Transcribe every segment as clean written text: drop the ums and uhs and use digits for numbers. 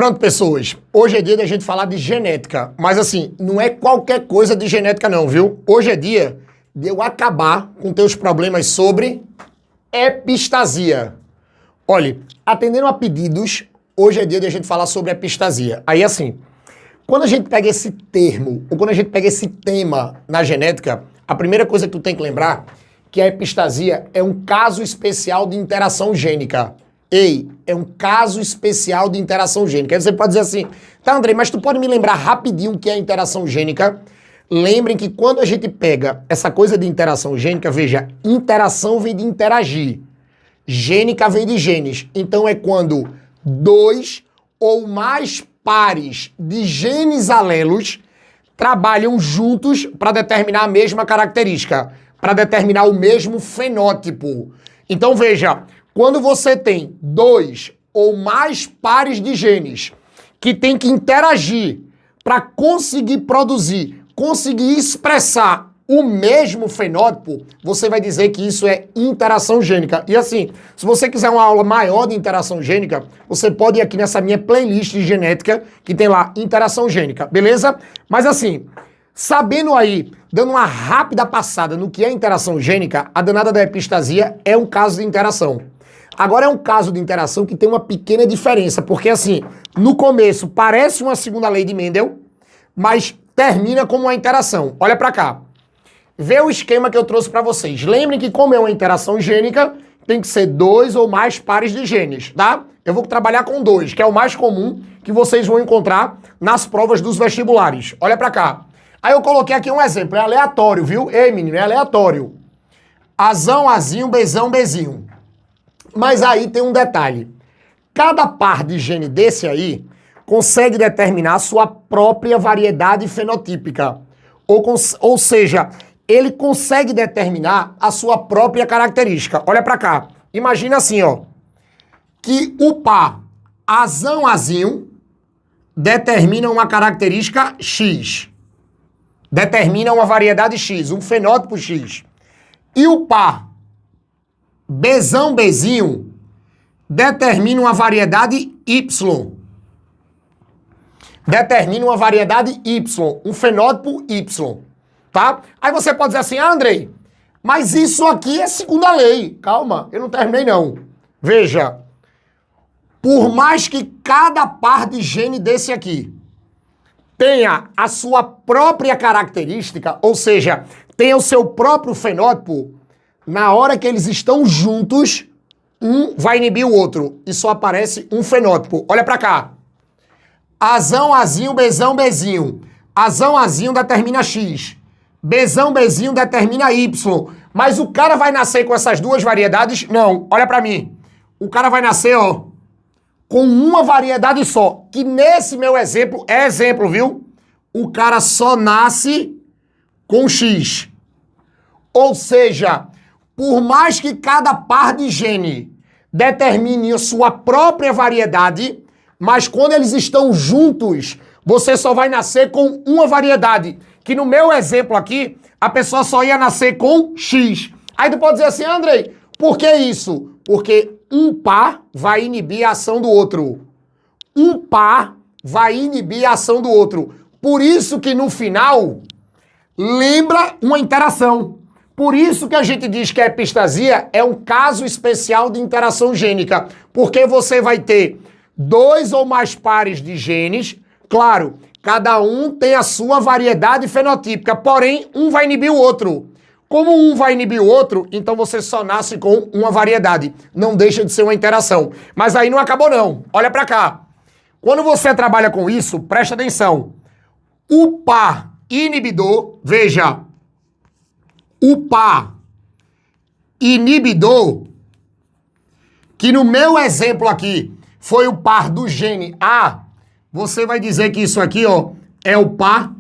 Pronto, pessoas. Hoje é dia da gente falar de genética. Mas assim, não é qualquer coisa de genética não, viu? Hoje é dia de eu acabar com teus problemas sobre epistasia. Olha, atendendo a pedidos, hoje é dia de a gente falar sobre epistasia. Aí assim, quando a gente pega esse termo, ou quando a gente pega esse tema na genética, a primeira coisa que tu tem que lembrar que a epistasia é um caso especial de interação gênica. Ei, é um caso especial de interação gênica. Aí você pode dizer assim, tá, Andrei, mas tu pode me lembrar rapidinho o que é interação gênica? Lembrem que quando a gente pega essa coisa de interação gênica, veja, interação vem de interagir. Gênica vem de genes. Então é quando dois ou mais pares de genes alelos trabalham juntos para determinar a mesma característica, para determinar o mesmo fenótipo. Então veja, quando você tem dois ou mais pares de genes que tem que interagir para conseguir produzir, conseguir expressar o mesmo fenótipo, você vai dizer que isso é interação gênica. E assim, se você quiser uma aula maior de interação gênica, você pode ir aqui nessa minha playlist de genética, que tem lá interação gênica, beleza? Mas assim, sabendo aí, dando uma rápida passada no que é interação gênica, a danada da epistasia é um caso de interação. Agora é um caso de interação que tem uma pequena diferença, porque assim, no começo parece uma segunda lei de Mendel, mas termina como uma interação. Olha pra cá. Vê o esquema que eu trouxe para vocês. Lembrem que como é uma interação gênica, tem que ser dois ou mais pares de genes, tá? Eu vou trabalhar com dois, que é o mais comum que vocês vão encontrar nas provas dos vestibulares. Olha para cá. Aí eu coloquei aqui um exemplo, é aleatório, viu? Ei, menino, é aleatório. Azão, azinho, bezão, bezinho. Mas aí tem um detalhe. Cada par de gene desse aí consegue determinar a sua própria variedade fenotípica. Ou seja, ele consegue determinar a sua própria característica. Olha pra cá. Imagina assim, ó, que o par azão-azinho determina uma característica X. Determina uma variedade X, um fenótipo X. E o par bezão-bezinho determina uma variedade Y. Determina uma variedade Y, um fenótipo Y. Tá? Aí você pode dizer assim, ah, Andrei, mas isso aqui é segunda lei. Calma, eu não terminei não. Veja, por mais que cada par de gene desse aqui tenha a sua própria característica, ou seja, tenha o seu próprio fenótipo, na hora que eles estão juntos, um vai inibir o outro e só aparece um fenótipo. Olha pra cá. Azão, azinho, bezão, bezinho. Azão, azinho determina X. Bezão, bezinho determina Y. Mas o cara vai nascer com essas duas variedades? Não. Olha pra mim. O cara vai nascer, ó, com uma variedade só. Que nesse meu exemplo, é exemplo, viu? O cara só nasce com X. Ou seja, por mais que cada par de gene determine a sua própria variedade, mas quando eles estão juntos, você só vai nascer com uma variedade. Que no meu exemplo aqui, a pessoa só ia nascer com X. Aí tu pode dizer assim, Andrei, por que isso? Porque um par vai inibir a ação do outro. Um par vai inibir a ação do outro. Por isso que no final, lembra uma interação. Por isso que a gente diz que a epistasia é um caso especial de interação gênica. Porque você vai ter dois ou mais pares de genes, claro, cada um tem a sua variedade fenotípica, porém um vai inibir o outro. Como um vai inibir o outro, então você só nasce com uma variedade. Não deixa de ser uma interação. Mas aí não acabou não. Olha pra cá. Quando você trabalha com isso, presta atenção. O par inibidor, veja, o par inibidor, que no meu exemplo aqui foi o par do gene A, você vai dizer que isso aqui, ó, é o par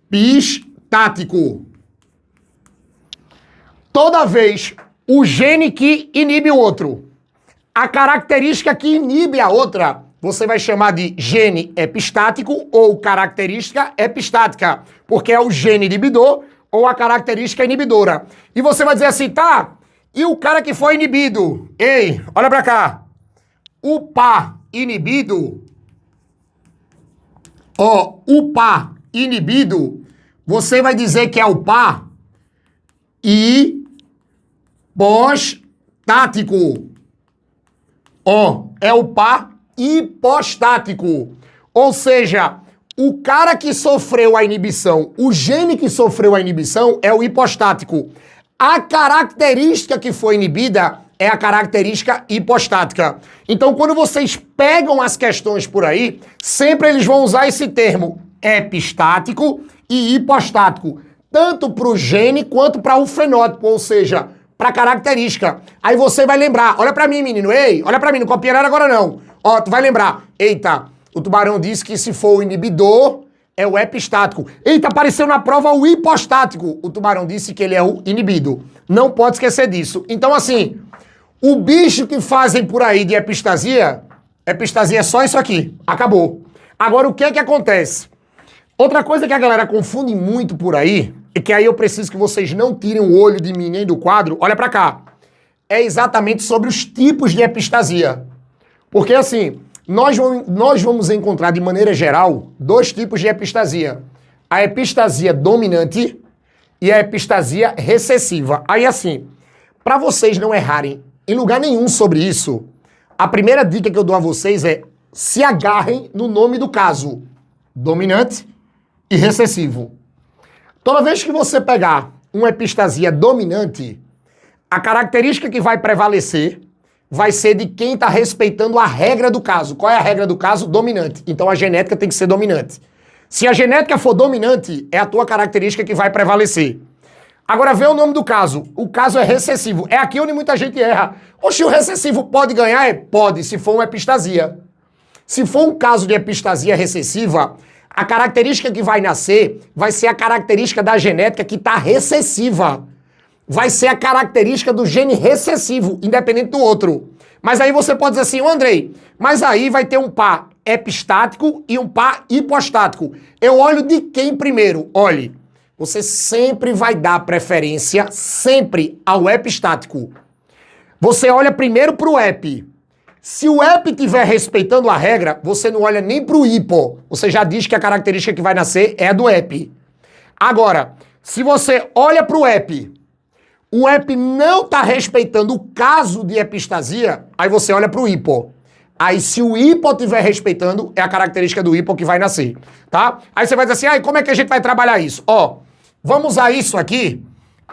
epistático. Toda vez o gene que inibe o outro, a característica que inibe a outra, você vai chamar de gene epistático ou característica epistática, porque é o gene inibidor ou a característica inibidora. E você vai dizer assim, tá, e o cara que foi inibido? Ei, olha pra cá. O par inibido Ó, o par inibido, você vai dizer que é o par hipostático. Ó, é o par hipostático. Ou seja, o cara que sofreu a inibição, o gene que sofreu a inibição é o hipostático. A característica que foi inibida é a característica hipostática. Então, quando vocês pegam as questões por aí, sempre eles vão usar esse termo epistático e hipostático, tanto para o gene quanto para o fenótipo, ou seja, para a característica. Aí você vai lembrar, olha para mim, menino, ei, olha para mim, não copia nada agora não. Ó, tu vai lembrar, eita, o Tubarão disse que se for o inibidor, é o epistático. Eita, apareceu na prova o hipostático. O Tubarão disse que ele é o inibido. Não pode esquecer disso. Então, assim, o bicho que fazem por aí de epistasia é só isso aqui. Acabou. Agora, o que é que acontece? Outra coisa que a galera confunde muito por aí, e que aí eu preciso que vocês não tirem o olho de mim nem do quadro, olha pra cá. É exatamente sobre os tipos de epistasia. Porque, assim, nós vamos encontrar, de maneira geral, dois tipos de epistasia. A epistasia dominante e a epistasia recessiva. Aí, assim, para vocês não errarem em lugar nenhum sobre isso, a primeira dica que eu dou a vocês é se agarrem no nome do caso. Dominante e recessivo. Toda vez que você pegar uma epistasia dominante, a característica que vai prevalecer vai ser de quem está respeitando a regra do caso. Qual é a regra do caso? Dominante. Então a genética tem que ser dominante. Se a genética for dominante, é a tua característica que vai prevalecer. Agora vê o nome do caso. O caso é recessivo. É aqui onde muita gente erra. Oxe, o recessivo pode ganhar? Pode, se for uma epistasia. Se for um caso de epistasia recessiva, a característica que vai nascer vai ser a característica da genética que está recessiva. Vai ser a característica do gene recessivo, independente do outro. Mas aí você pode dizer assim, Andrei, mas aí vai ter um par epistático e um par hipostático. Eu olho de quem primeiro? Olhe, você sempre vai dar preferência, sempre, ao epistático. Você olha primeiro para o ep. Se o ep estiver respeitando a regra, você não olha nem para o hipo. Você já diz que a característica que vai nascer é a do ep. Agora, se você olha para o ep não está respeitando o caso de epistasia, aí você olha para o hipo. Aí se o hipo estiver respeitando, é a característica do hipo que vai nascer, tá? Aí você vai dizer assim, como é que a gente vai trabalhar isso? Ó, vamos usar isso aqui,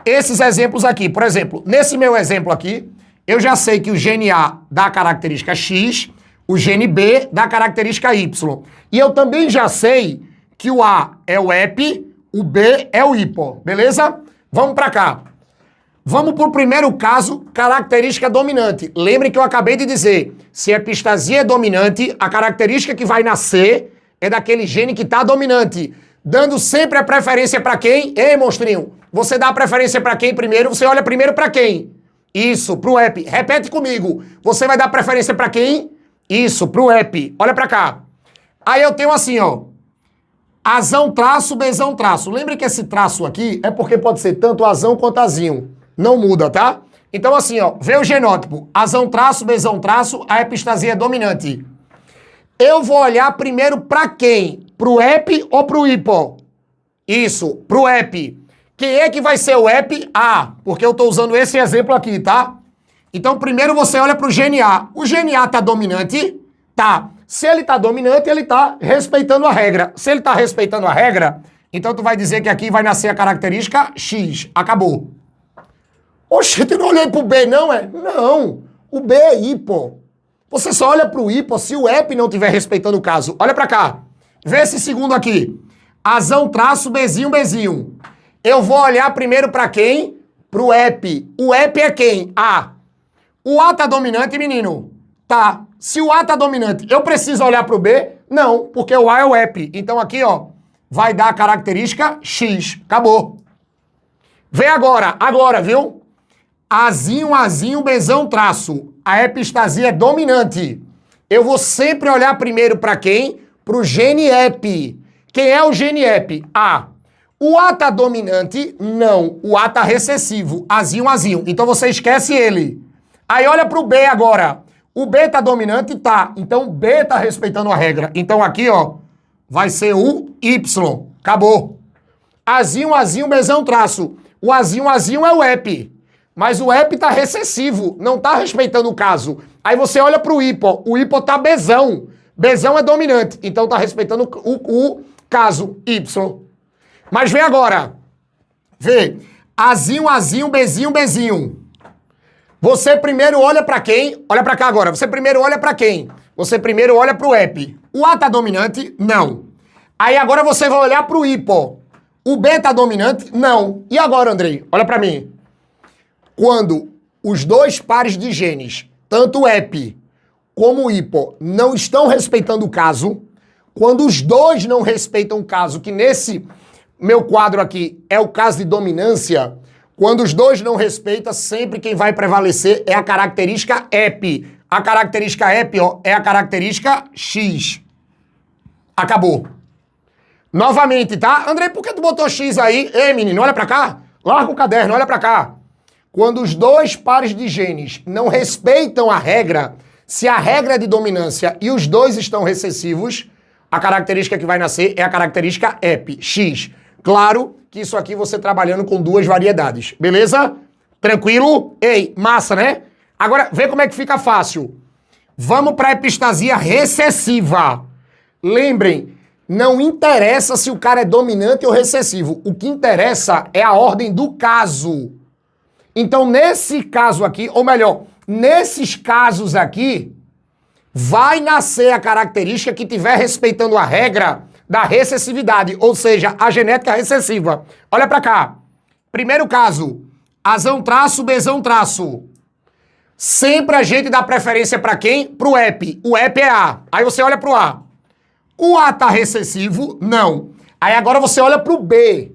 esses exemplos aqui. Por exemplo, nesse meu exemplo aqui, eu já sei que o gene A dá a característica X, o gene B dá a característica Y. E eu também já sei que o A é o ep, o B é o hipo, beleza? Vamos para cá. Vamos para o primeiro caso, característica dominante. Lembre que eu acabei de dizer, se a epistasia é dominante, a característica que vai nascer é daquele gene que está dominante. Dando sempre a preferência para quem? Ei, monstrinho, você dá a preferência para quem primeiro? Você olha primeiro para quem? Isso, para o ep. Repete comigo. Você vai dar preferência para quem? Isso, para o ep. Olha para cá. Aí eu tenho assim, ó. Azão traço, Bzão traço. Lembre que esse traço aqui é porque pode ser tanto azão quanto azinho. Não muda, tá? Então assim, ó, vê o genótipo. Azão traço, Bzão traço, a epistasia é dominante. Eu vou olhar primeiro para quem? Pro ep ou pro hipo? Isso, pro ep. Quem é que vai ser o ep? A, porque eu tô usando esse exemplo aqui, tá? Então primeiro você olha pro gene A. O gene A tá dominante? Tá. Se ele tá dominante, ele tá respeitando a regra. Se ele tá respeitando a regra, então tu vai dizer que aqui vai nascer a característica X. Acabou. Oxe, tu não olhei pro B não, é? Não. O B é hipo. Você só olha pro hipo se o ep não estiver respeitando o caso. Olha pra cá. Vê esse segundo aqui. Azão traço, Bzinho, Bzinho. Eu vou olhar primeiro pra quem? Pro ep. O ep é quem? A. O A tá dominante, menino? Tá. Se o A tá dominante, eu preciso olhar pro B? Não, porque o A é o ep. Então aqui, ó, vai dar a característica X. Acabou. Vê agora, viu? Azinho, Azinho, Bzão, traço. A epistasia é dominante. Eu vou sempre olhar primeiro para quem? Pro gene ep. Quem é o gene ep? A. O A tá dominante? Não. O A tá recessivo. Azinho, Azinho. Então você esquece ele. Aí olha pro B agora. O B tá dominante? Tá. Então B tá respeitando a regra. Então aqui, ó, vai ser o Y. Acabou. Azinho, azinho, Bzão, traço. O azinho, azinho é o EP. Mas o EP tá recessivo, não tá respeitando o caso. Aí você olha pro hipo, o hipo tá Bzão. Bzão é dominante, então tá respeitando o caso Y. Mas vem agora. Vê. Azinho, azinho, Bzinho, Bzinho. Você primeiro olha pra quem? Olha pra cá agora. Você primeiro olha pra quem? Você primeiro olha pro EP. O A tá dominante? Não. Aí agora você vai olhar pro hipo. O B tá dominante? Não. E agora, Andrei? Olha pra mim. Quando os dois pares de genes, tanto o EP como o hipo, não estão respeitando o caso, quando os dois não respeitam o caso, que nesse meu quadro aqui é o caso de dominância, quando os dois não respeitam, sempre quem vai prevalecer é a característica EP. A característica EP, ó, é a característica X. Acabou. Novamente, tá? Andrei, por que tu botou X aí? Ei, menino, olha pra cá. Larga o caderno, olha pra cá. Quando os dois pares de genes não respeitam a regra, se a regra é de dominância e os dois estão recessivos, a característica que vai nascer é a característica EP, X. Claro que isso aqui você trabalhando com duas variedades, beleza? Tranquilo? Ei, massa, né? Agora, vê como é que fica fácil. Vamos para a epistasia recessiva. Lembrem, não interessa se o cara é dominante ou recessivo. O que interessa é a ordem do caso. Então, nesse caso aqui, ou melhor, nesses casos aqui, vai nascer a característica que estiver respeitando a regra da recessividade, ou seja, a genética recessiva. Olha pra cá. Primeiro caso, Azão traço, Bzão traço. Sempre a gente dá preferência pra quem? Pro EP. O EP é A. Aí você olha pro A. O A tá recessivo? Não. Aí agora você olha pro B.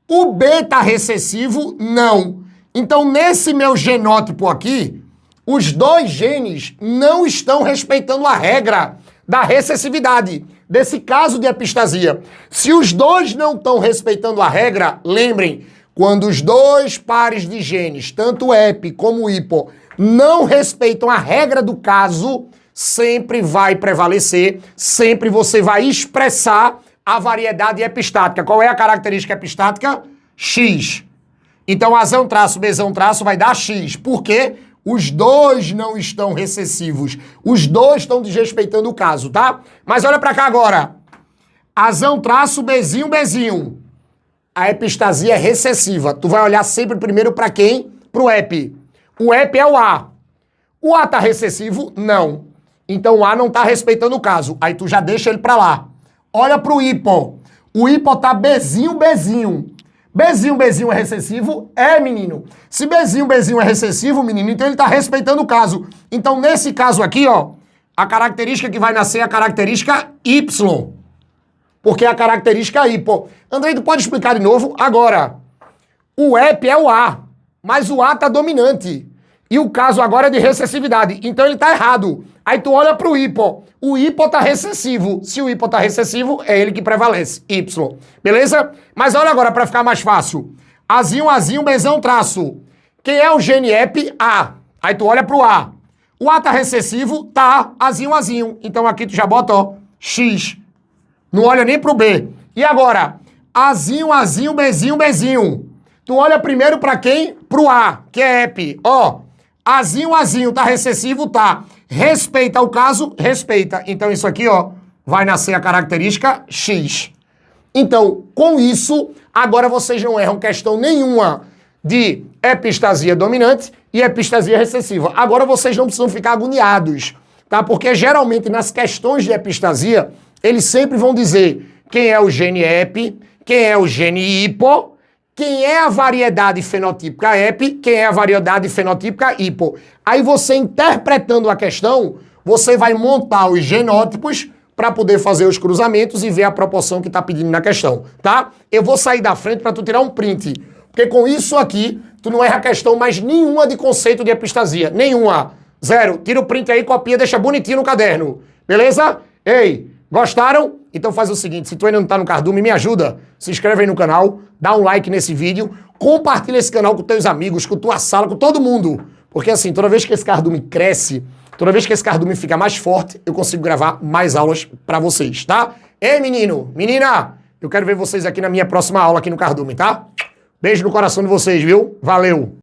O B tá recessivo? Não. Então, nesse meu genótipo aqui, os dois genes não estão respeitando a regra da recessividade, desse caso de epistasia. Se os dois não estão respeitando a regra, lembrem, quando os dois pares de genes, tanto o EP como o hipo, não respeitam a regra do caso, sempre vai prevalecer, sempre você vai expressar a variedade epistática. Qual é a característica epistática? X. Então, Azão traço, Bzão traço vai dar X. Por quê? Os dois não estão recessivos. Os dois estão desrespeitando o caso, tá? Mas olha pra cá agora. Azão traço, Bzinho, Bzinho. A epistasia é recessiva. Tu vai olhar sempre primeiro pra quem? Pro EP. O EP é o A. O A tá recessivo? Não. Então o A não tá respeitando o caso. Aí tu já deixa ele pra lá. Olha pro hipo. O hipo tá Bzinho, Bzinho. Bzinho, Bzinho é recessivo? É, menino. Se Bzinho, Bzinho é recessivo, menino, então ele tá respeitando o caso. Então, nesse caso aqui, ó, a característica que vai nascer é a característica Y. Porque é a característica hipo. Andrei, tu pode explicar de novo? Agora, o EP é o A, mas o A tá dominante. E o caso agora é de recessividade. Então, ele tá errado. Aí tu olha pro hipo. O hipo tá recessivo. Se o hipo tá recessivo, é ele que prevalece. Y. Beleza? Mas olha agora para ficar mais fácil. Azinho, azinho, Bzão, traço. Quem é o gene EP? A. Aí tu olha pro A. O A tá recessivo? Tá. Azinho, azinho. Então aqui tu já bota, ó, X. Não olha nem pro B. E agora? Azinho, azinho, Bzinho, Bzinho. Tu olha primeiro para quem? Pro A, que é EP. Ó, azinho, azinho, tá recessivo? Tá. Respeita o caso? Respeita. Então isso aqui, ó, vai nascer a característica X. Então, com isso, agora vocês não erram questão nenhuma de epistasia dominante e epistasia recessiva. Agora vocês não precisam ficar agoniados, tá? Porque geralmente nas questões de epistasia, eles sempre vão dizer quem é o gene EP, quem é o gene hipo, quem é a variedade fenotípica EP, quem é a variedade fenotípica hipo. Aí você interpretando a questão, você vai montar os genótipos para poder fazer os cruzamentos e ver a proporção que está pedindo na questão, tá? Eu vou sair da frente para tu tirar um print, porque com isso aqui, tu não erra questão mais nenhuma de conceito de epistasia, nenhuma. Zero. Tira o print aí, copia, deixa bonitinho no caderno, beleza? Ei, gostaram? Então faz o seguinte, se tu ainda não tá no Cardume, me ajuda, se inscreve aí no canal, dá um like nesse vídeo, compartilha esse canal com teus amigos, com tua sala, com todo mundo, porque assim, toda vez que esse Cardume cresce, toda vez que esse Cardume fica mais forte, eu consigo gravar mais aulas para vocês, tá? Ei, menino, menina, eu quero ver vocês aqui na minha próxima aula aqui no Cardume, tá? Beijo no coração de vocês, viu? Valeu!